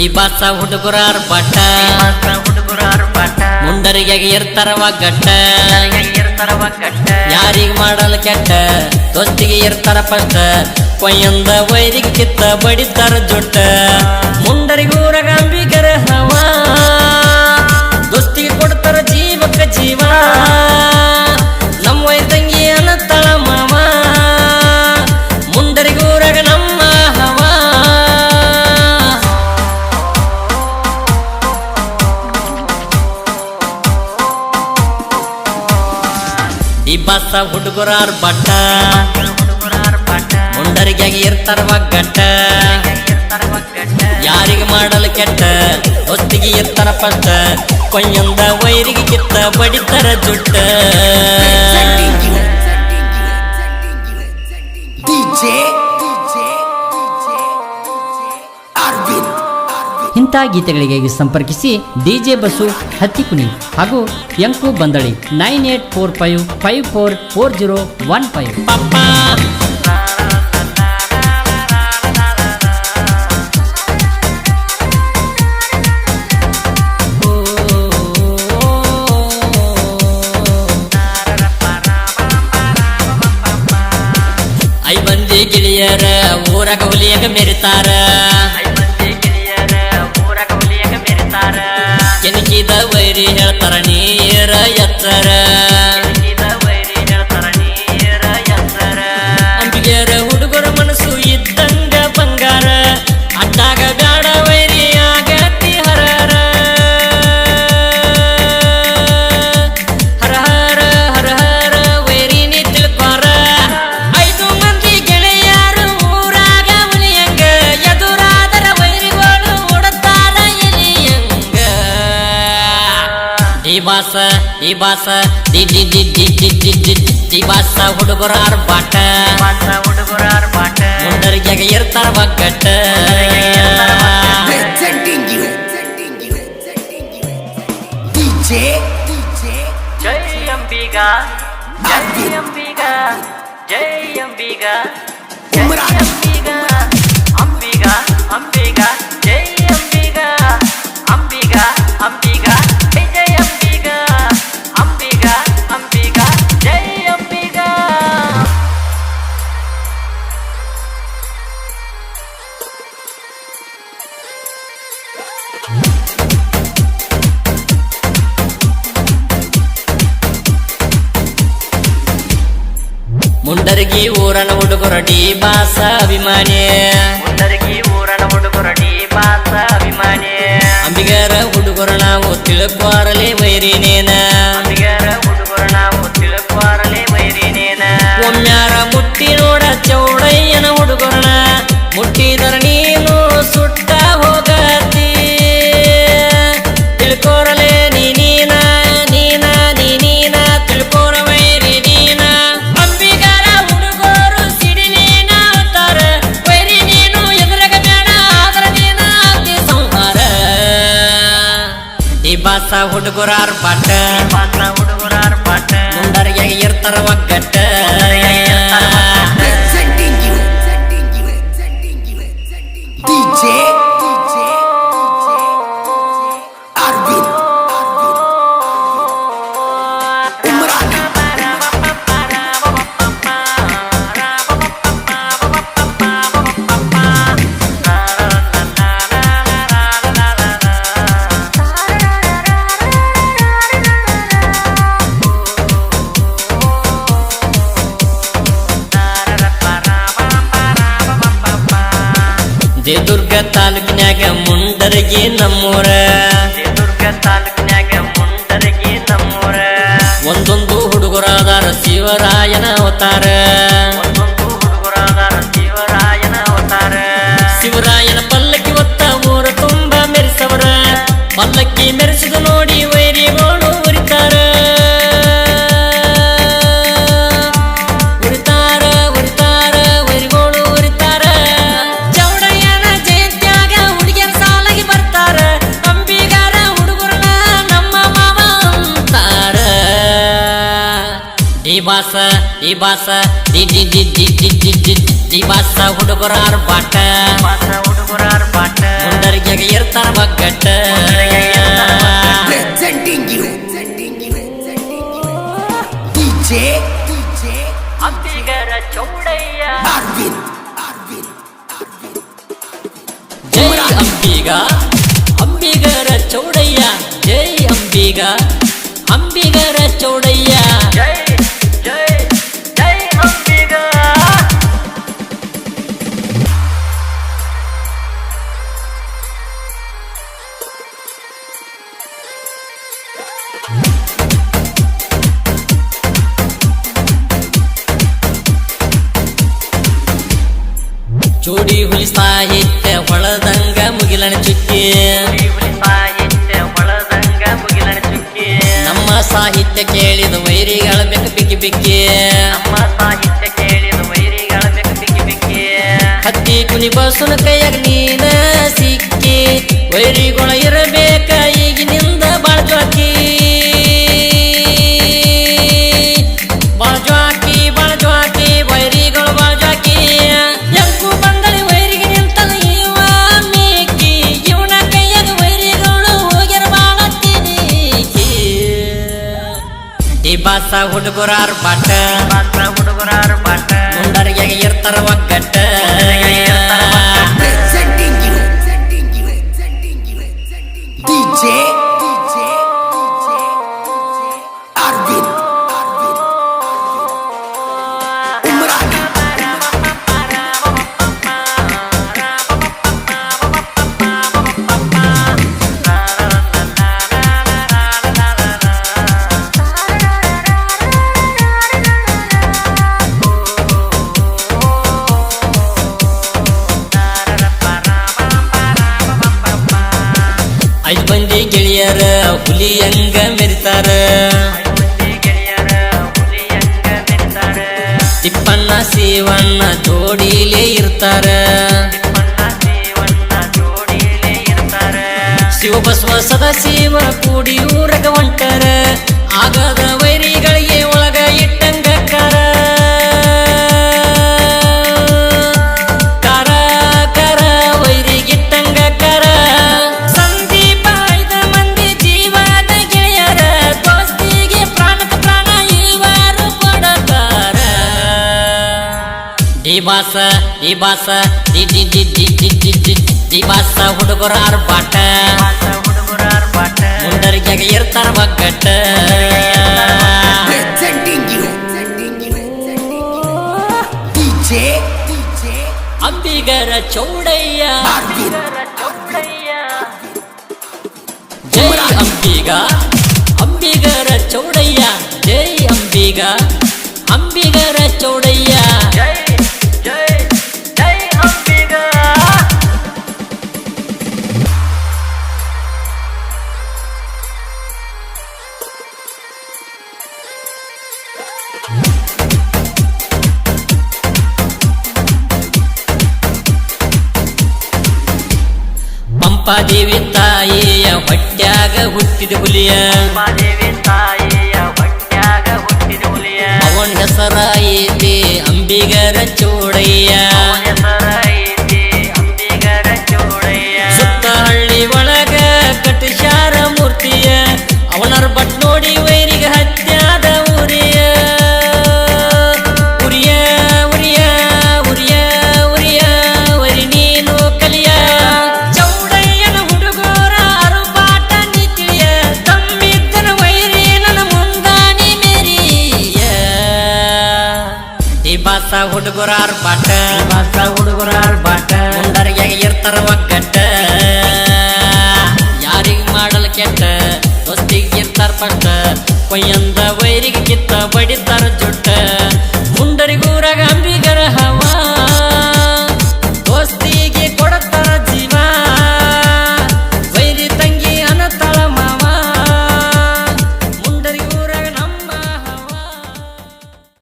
ಈ ಬಾಸ ಹುಡುಗರಾರ್ ಬಟ್ಟ ಮುಂಡರಿಗೆ ಇರ್ತಾರ ಒಗ್ಗಟ್ಟ ಯಾರಿಗ್ ಮಾಡಲ್ ಕೆಟ್ಟ ದೋಸ್ತಿಗೆ ಇರ್ತಾರ ಫಸ್ಟ್ ಕೊಯ್ಯಂದ ವೈರಿಗೆ ಕಿತ್ತ ಬಡಿತಾರ ಜೊಟ್ಟ ಮುಂಡರಿಗೂರಗ ಅಂಬಿಗರ ಹವ ದೋಸ್ತಿಗೆ ಕೊಡ್ತಾರ ಜೀವಕ್ಕ ಜೀವ ನಮ್ಮ ವೈದಂಗಿ ಅನ್ನತ್ತಳ ಮಾವ ಮುಂಡರಿಗೂರಗ ನಮ್ಮ ಹವ ಈ ಬಾಸ ಹುಡುಗರಾರ್ ಬಟ್ಟ ಮುಂಡರಿಗೆ ಇರ್ತಾರ ಒಗ್ಗಟ್ಟ ಯಾರಿಗೆ ಮಾಡಲ್ ಕೆಟ್ಟ ಹೊತ್ತಿಗೆ ಇರ್ತಾರ ಫಸ್ಟ್ ಕೊಯ್ಯಂದ ವೈರಿಗೆ ಕಿತ್ತ ಬಡಿತಾರ ಜುಟ್ಟ ಇಂಥ ಗೀತೆಗಳಿಗೆ ಸಂಪರ್ಕಿಸಿ ಡಿಜೆ ಬಸು ಹತ್ತಿಕುಣಿ ಹಾಗೂ ಯಂಕು ಬಂದಳಿ 9845544015. ಪಪ್ಪ ಐ ಬಂದಿ ಗಿಳಿಯರ ಊರಗ ಹುಲಿಯಗ ಮೆರಿತಾರ ಕೆಣಕಿದ ವೈರಿ ಹೇಳ್ತಾರ ನೀರ ಎತ್ತರ ಅಂಬಿಗೆರ ಹುಡುಗರ ಮನಸ್ಸು ಇದ್ದಂಗ ಬಂಗಾರ ಅಡ್ಡಾಗ ಬ್ಯಾಡ ವೈರಿ ಆಗತಿ ಹರರ ಹರ ಹರ ಹರ ಹರ ವೈರಿ ನೀ ತಿಳ್ಕೋರ 5 ಮಂದಿ ಗೆಳೆಯರು ಊರಾಗ ಹುಲಿಯಂಗ ಎದುರಾದರ ವೈರಿಗಳು ಉಡತಾರ ಎಲಿಯಂಗ ಈ ಬಾಸ ಡಿ ಬಾಸ ಹುಡುಗರಾರ್ ಬಾಟ ಮುಂಡರಿಗೆ ಇರ್ತಾರ ಒಗ್ಗಟ್ಟ ಜೈ ಅಂಬಿಗ ಜೈ ಅಂಬಿಗ ಜೈ ಅಂಬಿಗ ಜೈ ಅಂಬಿಗ ಅಂಬಿಗ ಅಂಬಿಗ ಜೈ ಅಂಬಿಗ ಅಂಬಿಗ ಅಂಬಿಗ ಜೈ ಅಂಬಿಗ ಅಂಬಿಗ ಅಂಬಿಗ ಜೈ ಅಂಬಿಗ ಮುಂಡರ್ಗಿ ಊರನ ಹುಡುಗರ ಡಿ ಬಾಸ ಅಭಿಮಾನಿ ಅಂಬಿಗರ ಹುಡುಗರ ನಾವು ತಿಳ್ಕೋರಲೆ ವೈರಿನೇನ ಒಮ್ಮ್ಯಾರ ಮುಟ್ಟಿ ನೋಡ ಚೌಡಯ್ಯನ ಹುಡುಗರನ ಮುಟ್ಟಿದರ ನೀನು ಸುಟ್ಟ ಹೋಗತಿ ತಿಳ್ಕೋರಲೆ ನೀನ ನೀನ ನೀನ ತಿಳ್ಕೋರ ವೈರಿ ನೀನ ಅಂಬಿಗರ ಹುಡುಗರು ಸಿಡಿಲೇನ ಅವತಾರ ವೈರಿ ನೀನು ಎದುರಗ ಬೇಡ ಆದ್ರ ನೀನ ಅತಿ ಸಂಹಾರ ಈ ಬಾಸ ಹುಡುಗರಾರ್ ಬಾಟ ಮುಂಡರಿಗೆ ಇರ್ತಾರ ಒಗ್ಗಟ್ಟ ದೇದುರ್ಗ ತಾಲೂಕಿನ್ಯಾಗ ಮುಂಡರಗಿ ನಮ್ಮೂರ ಒಂದೊಂದು ಹುಡುಗರಾದಾರ ಶಿವರಾಯನ ಅವತಾರ ಶಿವರಾಯನ ಪಲ್ಲಕ್ಕಿ ಹೊತ್ತ ಊರ ತುಂಬ ಮೆರೆಸವರ ಪಲ್ಲಕ್ಕಿ ಮೆರೆಸಿದ ನೋಡಿ ವೈರಿಗಳು ಉರಿತಾರ ವೈರಿಗಳು ಉರಿತಾರ ಚೌಡಯ್ಯನ ಜಯಂತ್ಯಾಗ ಹುಡುಗಿಯರ ಸಾಲಾಗಿ ಬರ್ತಾರ ಅಂಬಿಗಾರ ಹುಡುಗರನ ನಮ್ಮ ಮಾವ ಅಂತಾರ ಈ ಬಾಸ ಡಿ ಬಾಸ ಹುಡುಗರಾರ್ ಬಾಟ ಮುಂಡರ್ಗ್ಯಾಗ ಇರ್ತಾರ ಒಗ್ಗಟ್ಟ Presenting you DJ Ambigara Chowdaiah Arvind ಜೈ ಅಂಬಿಗ ಅಂಬಿಗರ ಚೌಡಯ್ಯ ಜೈ ಅಂಬಿಗ ಅಂಬಿಗರ ಚೌಡಯ್ಯ ಜೈ ಜೈ ಜೈ ಅಂಬಿಗ ಜೋಡಿ ಹುಲಿ ಸಾಹಿತ್ಯ ಹೊಳದಂಗ ಮುಗಿಲನ ಚುಕ್ಕಿ ನಮ್ಮ ಸಾಹಿತ್ಯ ಕೇಳಿದ ವೈರಿಗಳ ಬೆಕ್ಕ ಬಿಕ್ಕಿ ಬಿಕ್ಕಿ ಹತ್ತಿ ಕುನಿ ಬಸುನ ಕೈಯಾಗ ನೀನ ಸಿಕ್ಕಿ ವೈರಿಗಳ ಇರಬೇಕ ಈಗಿನಿಂದ ಬಾಳ್ಜಾಕಿ ಬಾಳ್ಜಾಕಿ ಬಾಳ್ಜಾಕಿ ವೈರಿಗಳು ಬಾಳ್ಜಾಕಿ ಎಂಕು ಬಂದಳಿ ವೈರಿಗೆ ನಿಂತನ ಇವ ಮೀಕಿ ಇವನ ಕೈಯಾಗ ವೈರಿಗಳು ಹೋಗ್ಯಾರ ಬಾಳತ್ತೀನಿ ಡಿಬಾಸ ಹುಡುಗರಾರ ಬಾಟ ಮುಂಡರ್ಗ್ಯಾಗ ಇರ್ತಾರ ಒಗ್ಗಟ್ಟ Presenting you DJ Arvind Umrani ಐದು ಮಂದಿ ಗೆಳೆಯರ ಹುಲಿಯಂಗ ಮೆರಿತಾರ ತಿಪ್ಪಣ್ಣ ಶಿವಣ್ಣ ಜೋಡಿಲೇ ಇರ್ತಾರ ಶಿವ ಬಸವ ಸದಾಶಿವ ಕೂಡಿ ಊರಗ ಹೊಂಟಾರ ಆಗದ ವೈರಿಗಳಿಗೆ ಒಳಗ ಇಟ್ಟಂಗ ಕಾರ ಕಾರ ಕಾರ ವೈರಿಗಿಟ್ಟಂಗ ಕಾರ ಸಂದೀಪ ಐದ ಮಂದಿ ಜೀವದ ಗೆಳೆಯರ ದೋಸ್ತಿಗೆ ಪ್ರಾಣಕ ಪ್ರಾಣ ಇವರು ಕೊಡತಾರ D Boss D Boss D D D D D D D D Boss ಹುಡುಗರ ಆರ್ಭಾಟ ಮುಂಡರ್ಗ್ಯಾಗ ಇರ್ತಾರ ಒಗ್ಗಟ್ಟ Presenting you DJ Ambigara Chowdaiah Arvind ಜೈ ಅಂಬಿಗ ಅಂಬಿಗರ ಚೌಡಯ್ಯ ಜೈ ಅಂಬಿಗ ಅಂಬಿಗರ ಚೌಡಯ್ಯ ಜೈ ಜೈ ಜೈ ಅಂಬಿಗ ಪಂಪಾದೇವಿ ತಾಯಿಯ ಹೊಟ್ಯಾಗ ಹುಟ್ಟಿದ ಹುಲಿಯ ಅವನ ಹೆಸರ ಐತಿ ಅಂಬಿಗರ ಚೌಡಯ್ಯ ಸುತ್ತ ಹಳ್ಳಿ ಒಳಗ ಕಟಿಸ್ಯಾರ ಮೂರ್ತಿಯ ಅವನರ ಬಟ್ ನೋಡಿ ವೈರಿಗೆ ಹತ್ಯಾದ ಉರಿಯ ಉರಿಯ ಉರಿಯ ಉರಿಯ ಉರಿಯ ವರಿ ನೀನು ಕಲಿಯ ಚೌಡಯ್ಯನ ಹುಡುಗರ ಅರುಪಾಟ ನೀ ತಿಳಿಯ ತಮ್ಮಿದ್ದನ ವೈರಿ ನನ್ನ ಮುಂದಾನಿ ಮೇರಿಯ ಡಿಬಾಸ ಹುಡುಗರ ಅರ್ಪಾಟ ಮುಂಡರ್ಗ್ಯಾಗ ಇರ್ತಾರ ಒಗ್ಗಟ್ಟ ಯಾರಿಗ್ ಮಾಡಲ್ ಕೆಟ್ಟ ದೋಸ್ತಿಗೆ ಇರ್ತಾರ ಪಟ್ಟ ಕೊಯ್ಯಂದ ವೈರಿಗೆ ಕಿತ್ತ ಬಡಿತ